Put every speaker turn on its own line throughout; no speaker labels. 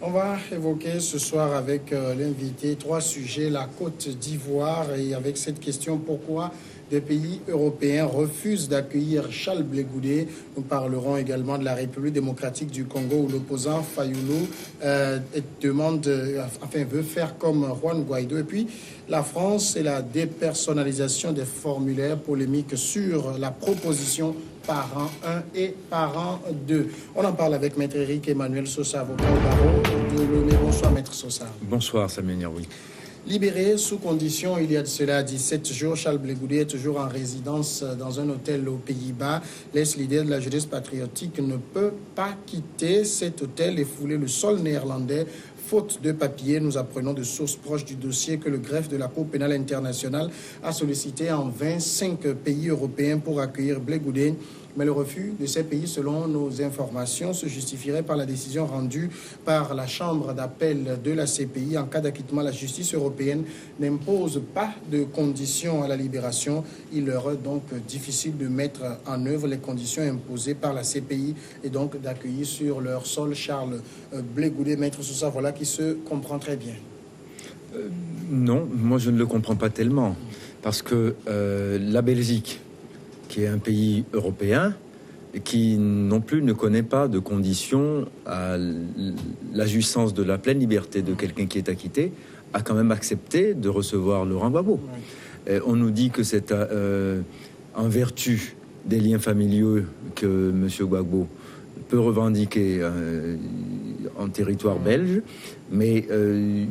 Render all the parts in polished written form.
On va évoquer ce soir avec l'invité 3 sujets, la Côte d'Ivoire, et avec cette question, pourquoi des pays européens refusent d'accueillir Charles Blé Goudé. Nous parlerons également de la République démocratique du Congo où l'opposant Fayoulou veut faire comme Juan Guaido. Et puis la France et la dépersonnalisation des formulaires polémiques sur la proposition parent 1 et parent 2. On en parle avec Maître Éric Emmanuel Sosa, avocat au barreau de Lomé. Bonsoir Maître Sosa.
Bonsoir Samuel Nyaroui.
Libéré sous condition il y a de cela 17 jours, Charles Blé Goudé est toujours en résidence dans un hôtel aux Pays-Bas. L'ex-leader de la jeunesse patriotique ne peut pas quitter cet hôtel et fouler le sol néerlandais. Faute de papier, nous apprenons de sources proches du dossier que le greffe de la Cour pénale internationale a sollicité en 25 pays européens pour accueillir Blé Goudé. Mais le refus de ces pays, selon nos informations, se justifierait par la décision rendue par la Chambre d'appel de la CPI. En cas d'acquittement, la justice européenne n'impose pas de conditions à la libération. Il leur est donc difficile de mettre en œuvre les conditions imposées par la CPI et donc d'accueillir sur leur sol Charles Blé Goudé. Maître Sosa, voilà qui se comprend très bien.
Non, moi je ne le comprends pas tellement. Parce que la Belgique, qui est un pays européen, qui non plus ne connaît pas de conditions à la jouissance de la pleine liberté de quelqu'un qui est acquitté, a quand même accepté de recevoir Laurent Gbagbo. On nous dit que c'est en vertu des liens familiaux que M. Gbagbo peut revendiquer en territoire belge, mais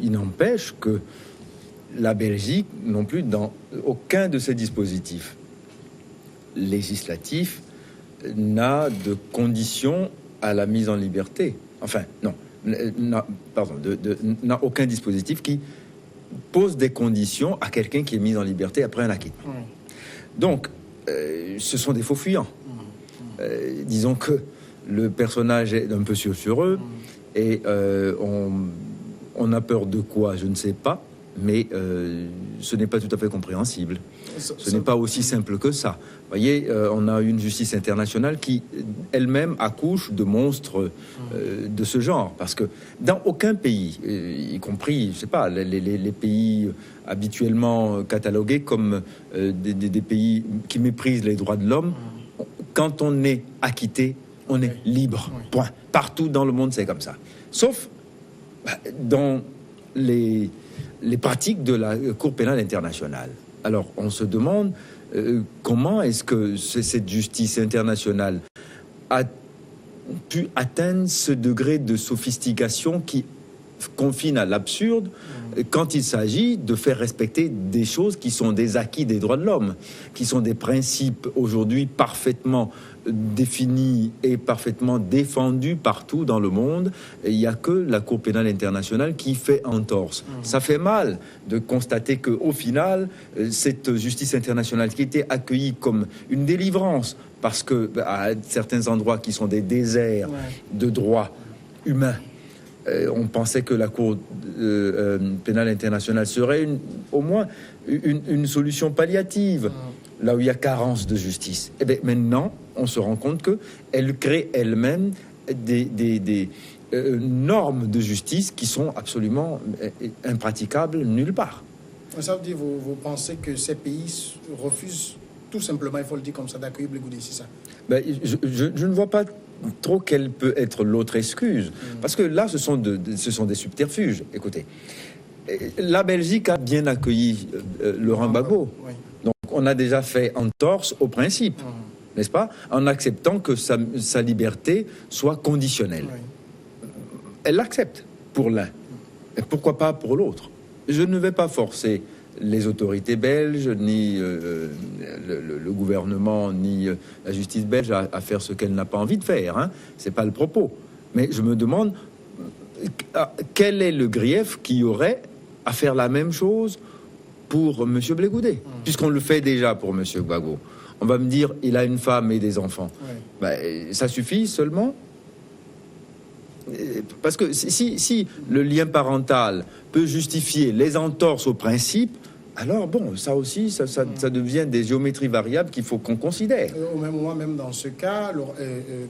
il n'empêche que la Belgique, non plus dans aucun de ses dispositifs législatif, n'a de conditions à la mise en liberté. Enfin, non, n'a aucun dispositif qui pose des conditions à quelqu'un qui est mis en liberté après un acquittement. Donc, ce sont des faux fuyants. Disons que le personnage est un peu sulfureux et on a peur de quoi, je ne sais pas, mais ce n'est pas tout à fait compréhensible. Ce n'est pas aussi simple que ça. Vous voyez, on a une justice internationale qui, elle-même, accouche de monstres de ce genre. Parce que dans aucun pays, y compris, je sais pas, les pays habituellement catalogués comme des pays qui méprisent les droits de l'homme, quand on est acquitté, on est libre. Point. Partout dans le monde, c'est comme ça. Sauf dans les pratiques de la Cour pénale internationale. Alors, on se demande comment est-ce que cette justice internationale a pu atteindre ce degré de sophistication qui confine à l'absurde quand il s'agit de faire respecter des choses qui sont des acquis des droits de l'homme, qui sont des principes aujourd'hui parfaitement définis et parfaitement défendus partout dans le monde. Il n'y a que la Cour pénale internationale qui fait entorse. Ça fait mal de constater qu'au final, cette justice internationale qui était accueillie comme une délivrance, parce que à certains endroits qui sont des déserts de droits humains, on pensait que la Cour pénale internationale serait au moins une solution palliative, là où il y a carence de justice. Et bien maintenant, on se rend compte qu'elle crée elle-même des normes de justice qui sont absolument impraticables nulle part.
Ça veut dire, vous pensez que ces pays refusent tout simplement, il faut le dire comme ça, d'accueillir Blé Goudé, c'est ça?
Ben, je ne vois pas trop quelle peut être l'autre excuse. Parce que là, ce sont des subterfuges. Écoutez, la Belgique a bien accueilli Laurent Gbagbo. Donc, on a déjà fait entorse au principe, n'est-ce pas? En acceptant que sa liberté soit conditionnelle. Elle l'accepte pour l'un. Et pourquoi pas pour l'autre? Je ne vais pas forcer les autorités belges, ni le gouvernement, ni la justice belge à faire ce qu'elle n'a pas envie de faire. Hein. C'est pas le propos. Mais je me demande quel est le grief qu'il y aurait à faire la même chose pour M. Blé Goudé, puisqu'on le fait déjà pour M. Gbagbo. On va me dire, il a une femme et des enfants. Ben, ça suffit seulement? Parce que si le lien parental peut justifier les entorses au principe, alors bon, ça aussi, ça devient des géométries variables qu'il faut qu'on considère.
Au même moment, même dans ce cas,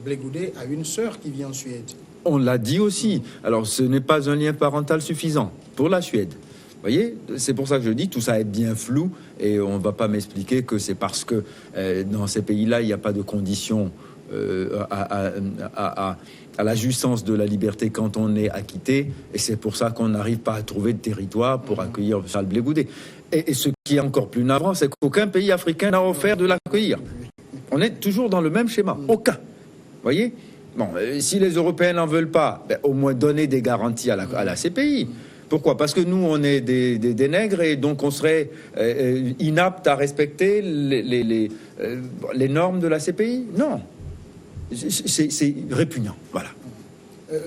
Blé Goudé a une sœur qui vit en Suède.
On l'a dit aussi. Alors, ce n'est pas un lien parental suffisant pour la Suède. Vous voyez, c'est pour ça que je dis tout ça est bien flou et on ne va pas m'expliquer que c'est parce que dans ces pays-là, il n'y a pas de conditions à la jouissance de la liberté quand on est acquitté, et c'est pour ça qu'on n'arrive pas à trouver de territoire pour accueillir Charles Blé Goudet. Et ce qui est encore plus navrant, c'est qu'aucun pays africain n'a offert de l'accueillir. On est toujours dans le même schéma. Aucun. Vous voyez ? Bon, si les Européens n'en veulent pas, au moins donner des garanties à la CPI. Pourquoi ? Parce que nous, on est des nègres et donc on serait inapte à respecter les normes de la CPI ? Non. C'est répugnant, voilà.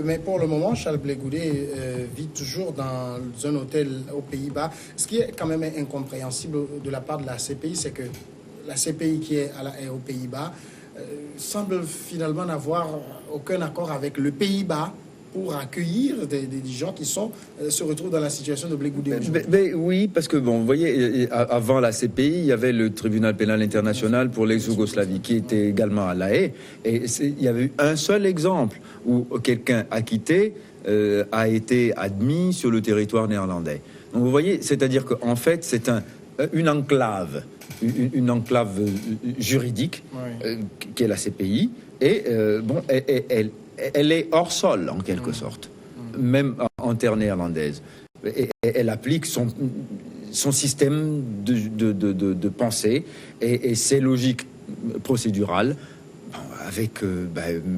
Mais pour le moment, Charles Blé Goudet vit toujours dans un hôtel aux Pays-Bas. Ce qui est quand même incompréhensible de la part de la CPI, c'est que la CPI qui est aux Pays-Bas semble finalement n'avoir aucun accord avec le Pays-Bas pour accueillir des gens qui se retrouvent dans la situation de Blé Goudet aujourd'hui.
Oui, parce que, bon, vous voyez, avant la CPI, il y avait le tribunal pénal international pour l'ex-Yougoslavie qui était également à La Haye. Et il y avait eu un seul exemple où quelqu'un acquitté a été admis sur le territoire néerlandais. Donc, vous voyez, c'est-à-dire qu'en fait, c'est une enclave juridique qui est la CPI. Et, elle est hors sol, en quelque sorte, même en terre néerlandaise. Et elle applique son système de pensée et ses logiques procédurales, avec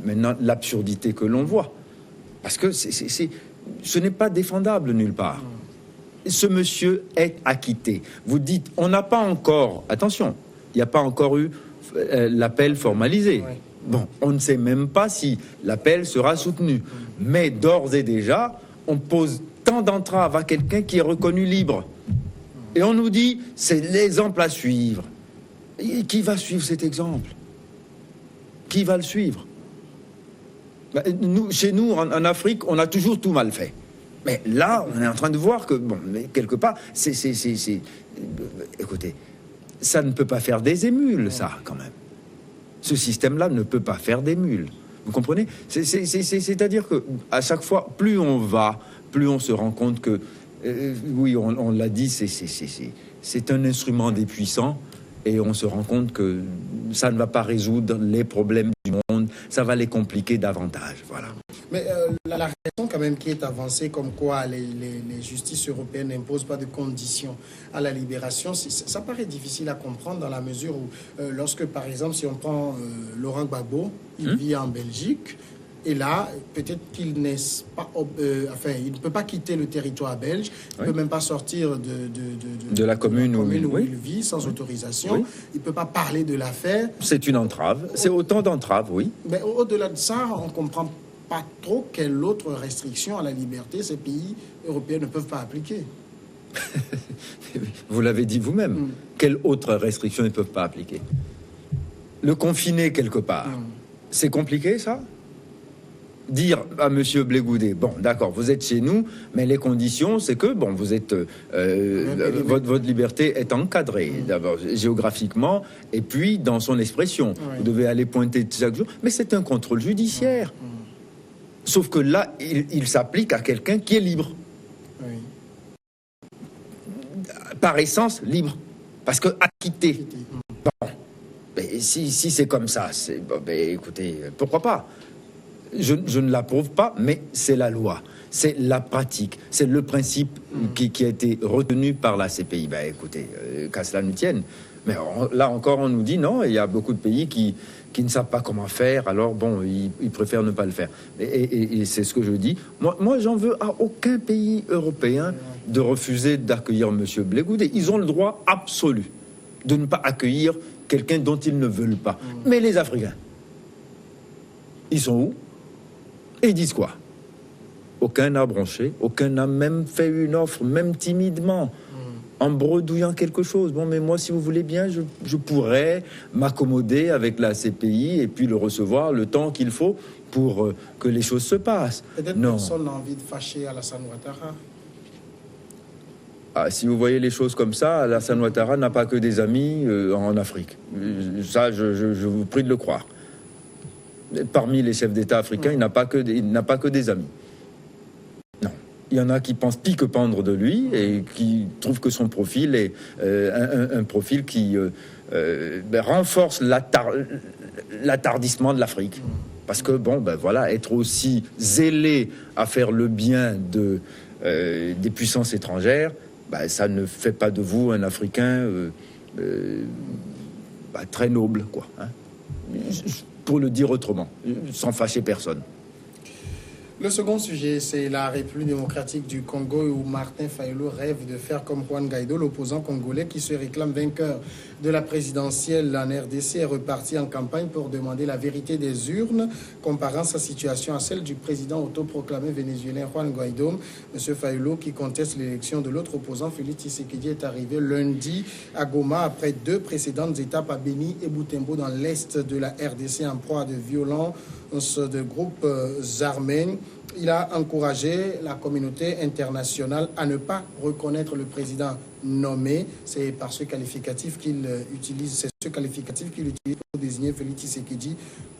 maintenant l'absurdité que l'on voit. Parce que ce n'est pas défendable nulle part. Ce monsieur est acquitté. Vous dites, on n'a pas encore... Attention, il n'y a pas encore eu l'appel formalisé. Oui. Bon, on ne sait même pas si l'appel sera soutenu. Mais d'ores et déjà, on pose tant d'entraves à quelqu'un qui est reconnu libre. Et on nous dit, c'est l'exemple à suivre. Et qui va suivre cet exemple ? Qui va le suivre ? Chez nous, en Afrique, on a toujours tout mal fait. Mais là, on est en train de voir que, bon, mais quelque part, écoutez, ça ne peut pas faire des émules, ça, quand même. Ce système-là ne peut pas faire des mules. Vous comprenez ? C'est-à-dire qu'à chaque fois, plus on va, plus on se rend compte que, oui, on l'a dit, c'est un instrument des puissants, et on se rend compte que ça ne va pas résoudre les problèmes du monde, ça va les compliquer davantage, voilà.
Mais la raison quand même qui est avancée, comme quoi les justices européennes n'imposent pas de conditions à la libération, ça paraît difficile à comprendre dans la mesure où, lorsque par exemple, si on prend Laurent Gbagbo, il vit en Belgique, et là, peut-être qu'il n'est pas, il ne peut pas quitter le territoire belge, il ne peut même pas sortir de la commune où il vit sans autorisation, il ne peut pas parler de l'affaire.
C'est une entrave, c'est autant d'entraves, oui.
Mais au-delà de ça, on comprend pas trop quelle autre restriction à la liberté ces pays européens ne peuvent pas appliquer.
Vous l'avez dit vous-même. Quelle autre restriction ils ne peuvent pas appliquer ? Le confiner quelque part. C'est compliqué, ça ? Dire à monsieur Blé Goudet, bon, d'accord, vous êtes chez nous, mais les conditions, c'est que, bon, vous êtes... votre liberté est encadrée, d'abord géographiquement, et puis dans son expression. Vous devez aller pointer chaque jour, mais c'est un contrôle judiciaire. Sauf que là, il s'applique à quelqu'un qui est libre. Par essence, libre. Parce que acquitté. Bon, mais si c'est comme ça, écoutez, pourquoi pas ? Je ne l'approuve pas, mais c'est la loi. C'est la pratique. C'est le principe qui a été retenu par la CPI. Écoutez, qu'à cela nous tienne. Mais là encore, on nous dit non, il y a beaucoup de pays qui ne savent pas comment faire, alors bon, ils préfèrent ne pas le faire. Et c'est ce que je dis. Moi, j'en veux à aucun pays européen de refuser d'accueillir M. Blé Goudet. Ils ont le droit absolu de ne pas accueillir quelqu'un dont ils ne veulent pas. Mais les Africains, ils sont où ? Et ils disent quoi ? Aucun n'a bronché, aucun n'a même fait une offre, même timidement, en bredouillant quelque chose. Bon, mais moi, si vous voulez bien, je pourrais m'accommoder avec la CPI et puis le recevoir le temps qu'il faut pour que les choses se passent.
Peut-être personne n'a envie de fâcher Alassane Ouattara.
Si vous voyez les choses comme ça, Alassane Ouattara n'a pas que des amis en Afrique. Ça, je vous prie de le croire. Parmi les chefs d'État africains, il n'a pas que des amis. Non. Il y en a qui pensent pique-pendre de lui et qui trouvent que son profil est un profil qui renforce l'attardissement de l'Afrique. Parce que, être aussi zélé à faire le bien des puissances étrangères, ça ne fait pas de vous un Africain très noble, quoi. Hein, pour le dire autrement, sans fâcher personne.
Le second sujet, c'est la République démocratique du Congo où Martin Fayulu rêve de faire comme Juan Guaido, l'opposant congolais qui se réclame vainqueur de la présidentielle en RDC, est reparti en campagne pour demander la vérité des urnes, comparant sa situation à celle du président autoproclamé vénézuélien Juan Guaido. M. Fayulu, qui conteste l'élection de l'autre opposant, Félix Tshisekedi, est arrivé lundi à Goma après 2 précédentes étapes à Beni et Butembo dans l'est de la RDC en proie à de violences de groupes armés. Il a encouragé la communauté internationale à ne pas reconnaître le président nommé. C'est par ce qualificatif qu'il utilise, pour désigner Félix Tshisekedi.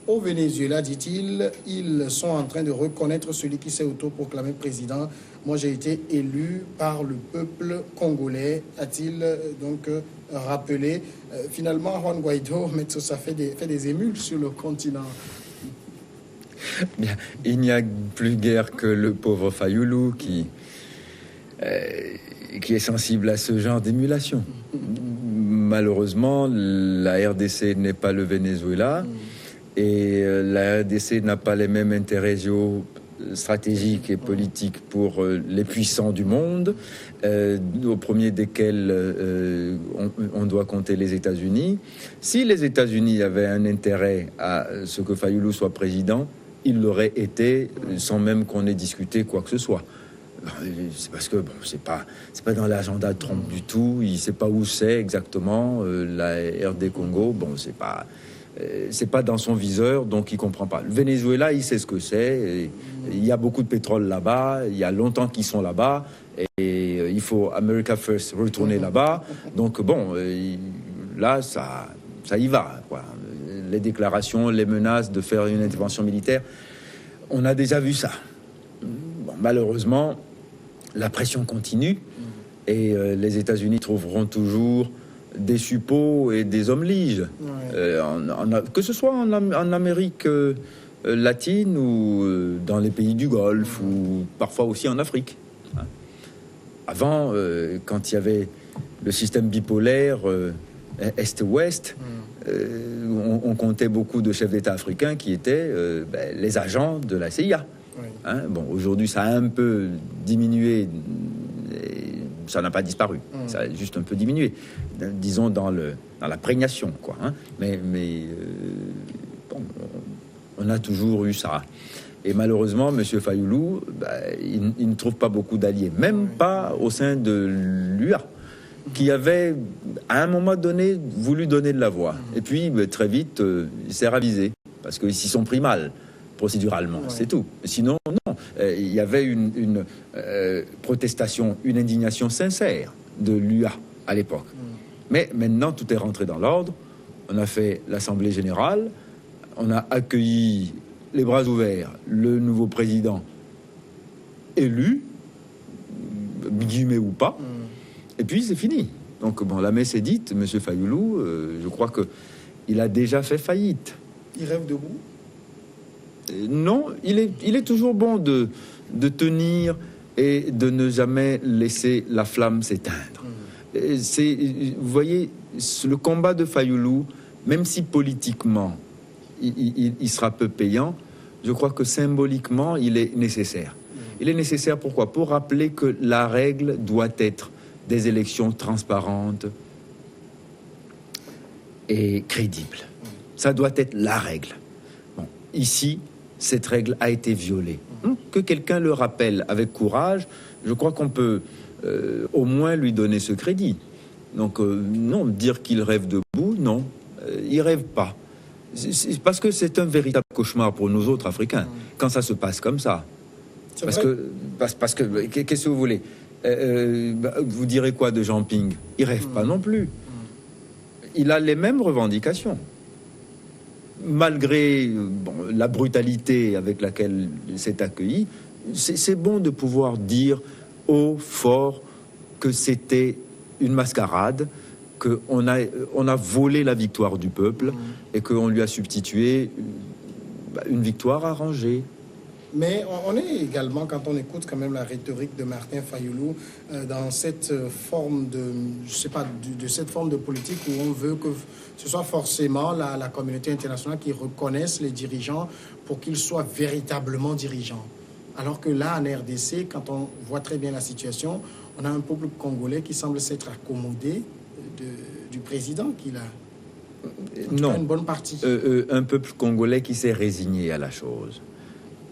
Au Venezuela, dit-il, ils sont en train de reconnaître celui qui s'est autoproclamé président. Moi, j'ai été élu par le peuple congolais, a-t-il donc rappelé. Finalement, Juan Guaido, ça fait des émules sur le continent.
Bien, il n'y a plus guère que le pauvre Fayulu qui est sensible à ce genre d'émulation. Malheureusement, la RDC n'est pas le Venezuela et la RDC n'a pas les mêmes intérêts géostratégiques et politiques pour les puissants du monde, au premier desquels on doit compter les États-Unis. Si les États-Unis avaient un intérêt à ce que Fayulu soit président, il l'aurait été sans même qu'on ait discuté quoi que ce soit. C'est parce que c'est pas dans l'agenda de Trump du tout. Il sait pas où c'est exactement la RD Congo. C'est pas dans son viseur, donc il comprend pas. Le Venezuela, il sait ce que c'est. Il y a beaucoup de pétrole là-bas. Il y a longtemps qu'ils sont là-bas et il faut America First retourner là-bas. Donc là, ça y va, quoi. Les déclarations, les menaces de faire une intervention militaire, on a déjà vu ça. Malheureusement, la pression continue et les États-Unis trouveront toujours des suppôts et des hommes liges, que ce soit en Amérique latine ou dans les pays du Golfe ou parfois aussi en Afrique. Avant, quand il y avait le système bipolaire Est-Ouest, on comptait beaucoup de chefs d'État africains qui étaient les agents de la CIA. Aujourd'hui, ça a un peu diminué, ça n'a pas disparu, ça a juste un peu diminué, disons dans la prégnation, quoi. Mais on a toujours eu ça. Et malheureusement, M. Fayulu, il ne trouve pas beaucoup d'alliés, même pas au sein de l'UA, qui avait, à un moment donné, voulu donner de la voix. Et puis, très vite, il s'est ravisé, parce qu'ils s'y sont pris mal, procéduralement, c'est tout. Sinon, non. Il y avait une protestation, une indignation sincère de l'UA à l'époque. Mais maintenant, tout est rentré dans l'ordre. On a fait l'Assemblée générale, on a accueilli les bras ouverts le nouveau président élu, guillemets ou pas, et puis c'est fini. Donc la messe est dite. M. Fayulu, je crois qu'il a déjà fait faillite.
Il rêve debout ?
Non, il est toujours bon de tenir et de ne jamais laisser la flamme s'éteindre. Vous voyez, le combat de Fayulu, même si politiquement il sera peu payant, je crois que symboliquement il est nécessaire. Il est nécessaire pourquoi ? Pour rappeler que la règle doit être des élections transparentes et crédibles. Ça doit être la règle. Ici, cette règle a été violée. Que quelqu'un le rappelle avec courage, je crois qu'on peut au moins lui donner ce crédit. Donc non, dire qu'il rêve debout, non, il rêve pas. C'est parce que c'est un véritable cauchemar pour nous autres Africains, quand ça se passe comme ça. Parce que qu'est-ce que vous voulez ? Vous direz quoi de Jean Ping ? Il rêve pas non plus. Il a les mêmes revendications. malgré la brutalité avec laquelle c'est accueilli, c'est bon de pouvoir dire haut, fort, que c'était une mascarade, qu'on a volé la victoire du peuple et qu'on lui a substitué une victoire arrangée.
Mais on est également, quand on écoute quand même la rhétorique de Martin Fayulu, dans cette forme de cette forme de politique où on veut que ce soit forcément la communauté internationale qui reconnaisse les dirigeants pour qu'ils soient véritablement dirigeants. Alors que là, en RDC, quand on voit très bien la situation, on a un peuple congolais qui semble s'être accommodé du président qu'il a.
Non,
une bonne partie.
Un peuple congolais qui s'est résigné à la chose.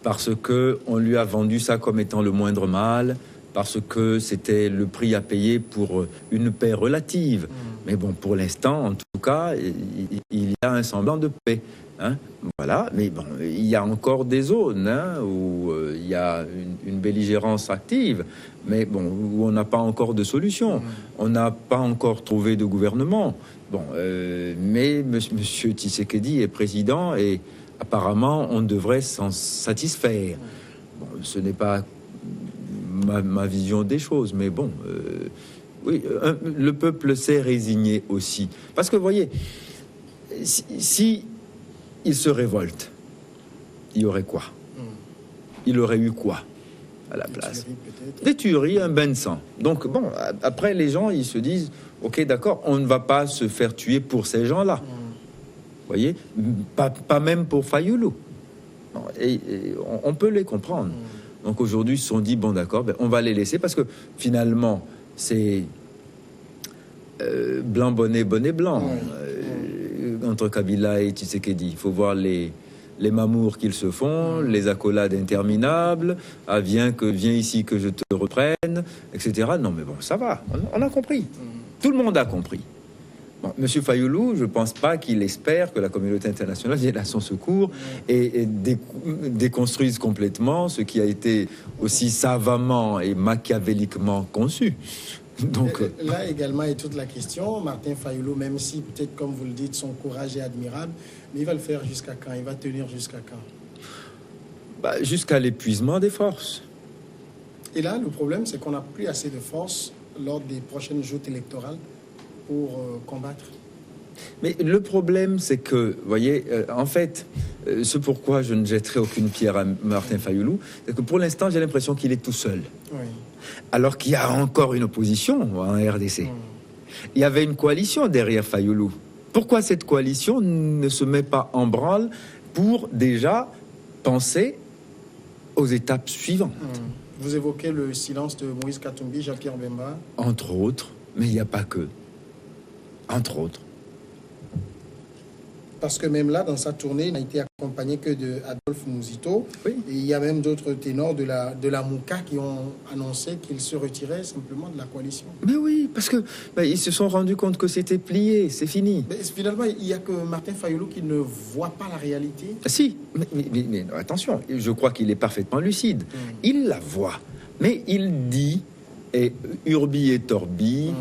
Parce qu'on lui a vendu ça comme étant le moindre mal, parce que c'était le prix à payer pour une paix relative. Mais bon, pour l'instant, en tout cas, il y a un semblant de paix. Hein, voilà, mais bon, il y a encore des zones où il y a une belligérance active, mais bon, où on n'a pas encore de solution. On n'a pas encore trouvé de gouvernement. Bon, mais Monsieur Tshisekedi est président et apparemment, on devrait s'en satisfaire. Bon, ce n'est pas ma vision des choses, mais bon, oui, le peuple s'est résigné aussi. Parce que, vous voyez, si il se révolte, il y aurait quoi? Il aurait eu quoi à la place? Des tueries, un bain de sang. Donc, bon, après, les gens, ils se disent, OK, d'accord, on ne va pas se faire tuer pour ces gens-là. Vous voyez, pas même pour Fayulu. Et on peut les comprendre. Donc aujourd'hui, ils se sont dit, bon d'accord, on va les laisser parce que finalement, c'est blanc, bonnet, bonnet, blanc. Entre Kabila et Tshisekedi. Il faut voir les mamours qu'ils se font, les accolades interminables, viens ici que je te reprenne, etc. Non mais bon, ça va, on a compris. Tout le monde a compris. Bon, Monsieur Fayulu, je ne pense pas qu'il espère que la communauté internationale vienne à son secours et déconstruise complètement ce qui a été aussi savamment et machiavéliquement conçu. Donc,
là également est toute la question. Martin Fayulu, même si peut-être comme vous le dites, son courage est admirable, mais il va le faire jusqu'à quand? Il va tenir jusqu'à quand?
Jusqu'à l'épuisement des forces.
Et là, le problème, c'est qu'on n'a plus assez de forces lors des prochaines joutes électorales pour combattre.
Mais le problème, c'est que, vous voyez, en fait, ce pourquoi je ne jetterai aucune pierre à Martin Fayulu, c'est que pour l'instant, j'ai l'impression qu'il est tout seul.
Oui.
Alors qu'il y a encore une opposition en RDC. Il y avait une coalition derrière Fayulu. Pourquoi cette coalition ne se met pas en branle pour déjà penser aux étapes suivantes?
Vous évoquez le silence de Moïse Katumbi, Jean-Pierre Bemba.
Entre autres, mais il n'y a pas que. Entre autres.
Parce que même là, dans sa tournée, il n'a été accompagné que de Adolphe Mouzito. Oui. Et il y a même d'autres ténors de la Mouka qui ont annoncé qu'ils se retiraient simplement de la coalition.
Mais oui, parce que ils se sont rendus compte que c'était plié, c'est fini.
Mais finalement, il n'y a que Martin Fayulu qui ne voit pas la réalité.
Si, mais attention, je crois qu'il est parfaitement lucide. Il la voit, mais il dit, et urbi et torbi,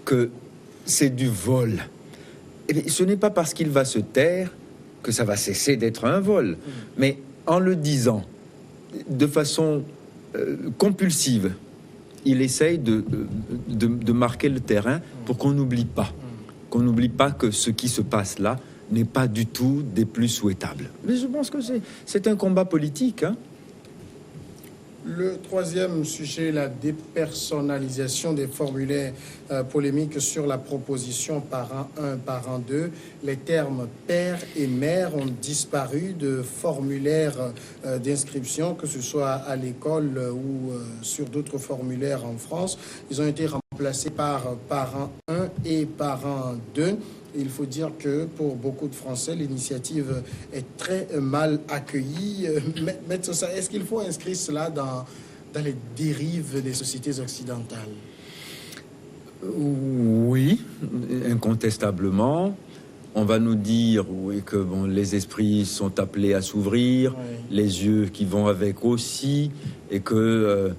que c'est du vol. Et ce n'est pas parce qu'il va se taire que ça va cesser d'être un vol. Mais en le disant de façon compulsive, il essaye de marquer le terrain pour qu'on n'oublie pas. Qu'on n'oublie pas que ce qui se passe là n'est pas du tout des plus souhaitables. Mais je pense que c'est un combat politique, hein.
Le troisième sujet, la dépersonnalisation des formulaires polémiques sur la proposition parent 1, parent 2. Les termes père et mère ont disparu de formulaires d'inscription, que ce soit à l'école ou sur d'autres formulaires en France. Ils ont été remplacés par parent 1 et parent 2. Il faut dire que pour beaucoup de Français, l'initiative est très mal accueillie. Maître Sosa, est-ce qu'il faut inscrire cela dans les dérives des sociétés occidentales?
Oui, incontestablement. On va nous dire que les esprits sont appelés à s'ouvrir, les yeux qui vont avec aussi, et que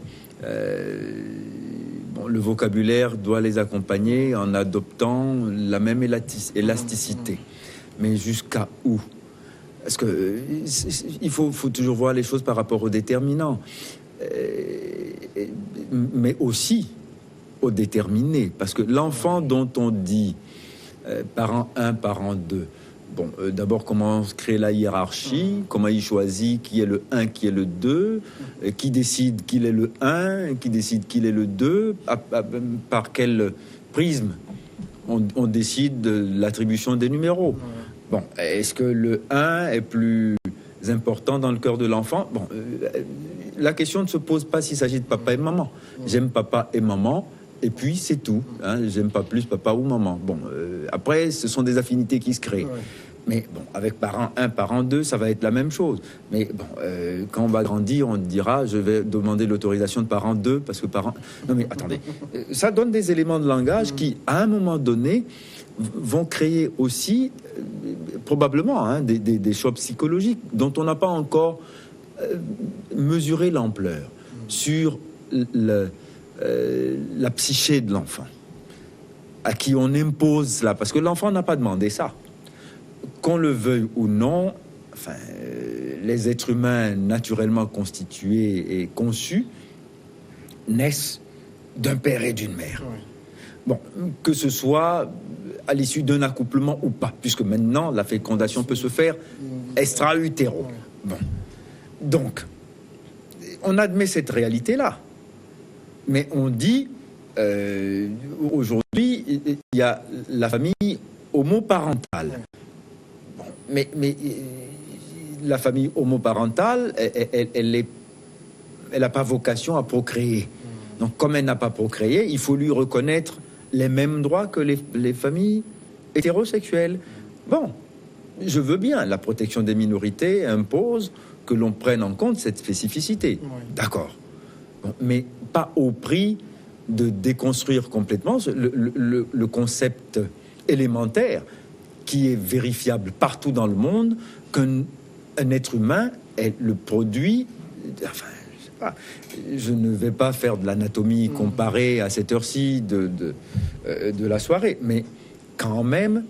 le vocabulaire doit les accompagner en adoptant la même élasticité. Mais jusqu'à où? Parce que il faut toujours voir les choses par rapport aux déterminants, mais aussi aux déterminés. Parce que l'enfant dont on dit parent 1, parent 2, bon, d'abord, comment créer la hiérarchie, comment il choisit qui est le 1, qui est le 2, qui décide qu'il est le 1, qui décide qu'il est le 2, par quel prisme on décide de l'attribution des numéros. Bon, est-ce que le 1 est plus important dans le cœur de l'enfant? Bon, la question ne se pose pas s'il s'agit de papa et maman. J'aime papa et maman, et puis c'est tout. Hein, j'aime pas plus papa ou maman. Bon, après, ce sont des affinités qui se créent. Mais bon, avec parent 1, parent 2, ça va être la même chose. Mais bon, quand on va grandir, on dira, je vais demander l'autorisation de parent 2, parce que parent... Non mais attendez, ça donne des éléments de langage qui, à un moment donné, vont créer aussi, probablement, hein, des chocs psychologiques dont on n'a pas encore mesuré l'ampleur sur la psyché de l'enfant, à qui on impose cela, parce que l'enfant n'a pas demandé ça. Qu'on le veuille ou non, enfin, les êtres humains naturellement constitués et conçus naissent d'un père et d'une mère. Bon, que ce soit à l'issue d'un accouplement ou pas, puisque maintenant la fécondation peut se faire extra-utéro. Bon. Donc, on admet cette réalité-là. Mais on dit, aujourd'hui, il y a la famille homoparentale. Bon, mais la famille homoparentale, elle n'a pas vocation à procréer. Donc, comme elle n'a pas procréé, il faut lui reconnaître les mêmes droits que les familles hétérosexuelles. Bon, je veux bien, la protection des minorités impose que l'on prenne en compte cette spécificité. D'accord. Bon, mais pas au prix de déconstruire complètement le concept élémentaire qui est vérifiable partout dans le monde, qu'un être humain est le produit... Enfin, je ne vais pas faire de l'anatomie comparée à cette heure-ci de la soirée, mais quand même,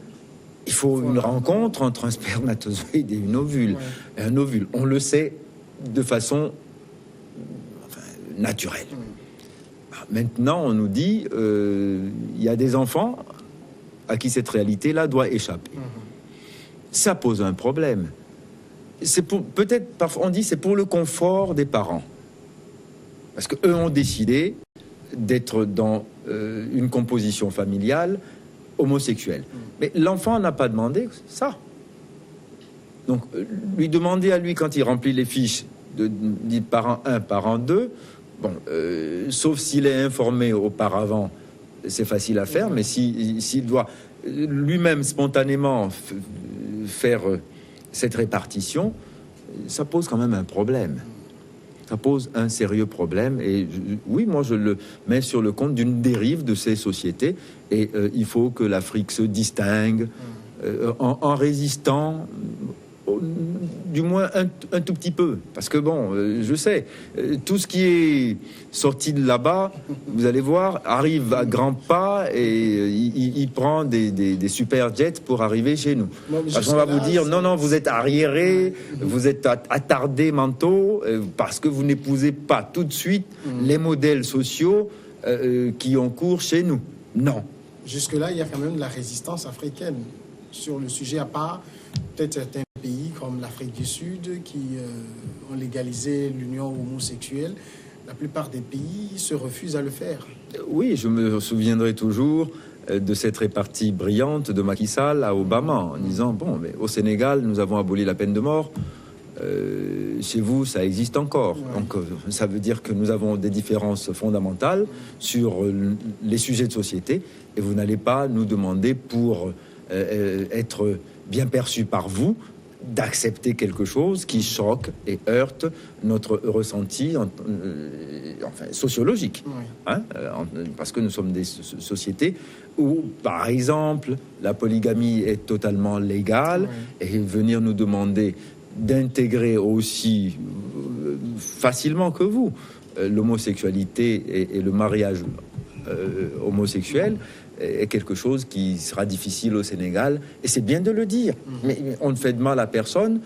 il faut une rencontre entre un spermatozoïde et une ovule. Et un ovule, on le sait de façon naturelle. Maintenant, on nous dit il y a des enfants à qui cette réalité-là doit échapper. Ça pose un problème. C'est peut-être, parfois, on dit c'est pour le confort des parents. Parce qu'eux ont décidé d'être dans une composition familiale homosexuelle. Mais l'enfant n'a pas demandé ça. Donc, lui demander à lui, quand il remplit les fiches de parent 1, parent 2, bon, sauf s'il est informé auparavant, c'est facile à faire, mais s'il doit lui-même spontanément faire cette répartition, ça pose quand même un problème. Ça pose un sérieux problème et oui, moi je le mets sur le compte d'une dérive de ces sociétés et il faut que l'Afrique se distingue en résistant du moins un tout petit peu, parce que bon, je sais, tout ce qui est sorti de là-bas, vous allez voir, arrive à grands pas et il prend des super jets pour arriver chez nous. Parce qu'on va vous dire, non, vous êtes arriérés, vous êtes attardés mentaux, parce que vous n'épousez pas tout de suite les modèles sociaux qui ont cours chez nous. Non.
Jusque-là, il y a quand même de la résistance africaine sur le sujet, à part peut-être certains pays comme l'Afrique du Sud qui ont légalisé l'union homosexuelle. La plupart des pays se refusent à le faire.
Oui, je me souviendrai toujours de cette répartie brillante de Macky Sall à Obama en disant, bon, mais au Sénégal, nous avons aboli la peine de mort. Chez vous, ça existe encore. Donc, ça veut dire que nous avons des différences fondamentales sur les sujets de société et vous n'allez pas nous demander pour être bien perçu par vous, d'accepter quelque chose qui choque et heurte notre ressenti sociologique. Hein, parce que nous sommes des sociétés où, par exemple, la polygamie est totalement légale et venir nous demander d'intégrer aussi facilement que vous l'homosexualité et le mariage homosexuel est quelque chose qui sera difficile au Sénégal, et c'est bien de le dire. Mais on ne fait de mal à personne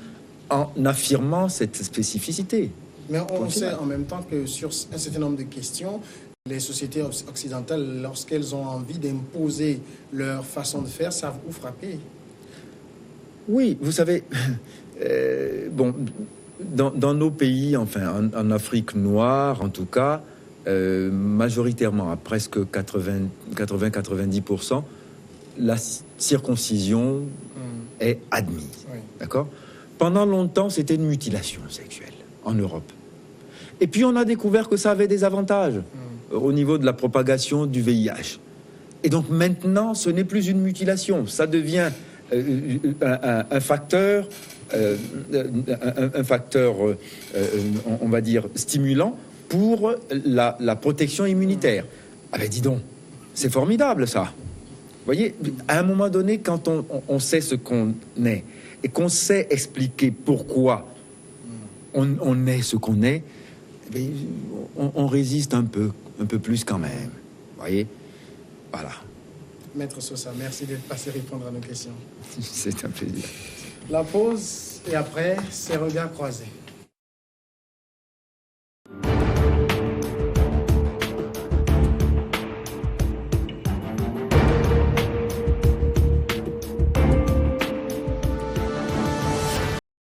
en affirmant cette spécificité.
Mais on sait en même temps que sur un certain nombre de questions, les sociétés occidentales, lorsqu'elles ont envie d'imposer leur façon de faire, savent où frapper.
Oui, vous savez, bon, dans nos pays, enfin en Afrique noire en tout cas, majoritairement, à presque 80-90%, la circoncision est admise.
Oui.
D'accord ? Pendant longtemps, c'était une mutilation sexuelle en Europe. Et puis on a découvert que ça avait des avantages au niveau de la propagation du VIH. Et donc maintenant, ce n'est plus une mutilation, ça devient un facteur, on va dire, stimulant pour la protection immunitaire. Ah ben dis donc, c'est formidable ça. Vous voyez, à un moment donné, quand on sait ce qu'on est et qu'on sait expliquer pourquoi on est ce qu'on est, on résiste un peu plus quand même. Vous voyez, voilà.
Maître Sosa, merci d'être passé répondre à nos questions.
C'est un plaisir.
La pause et après, ces regards croisés.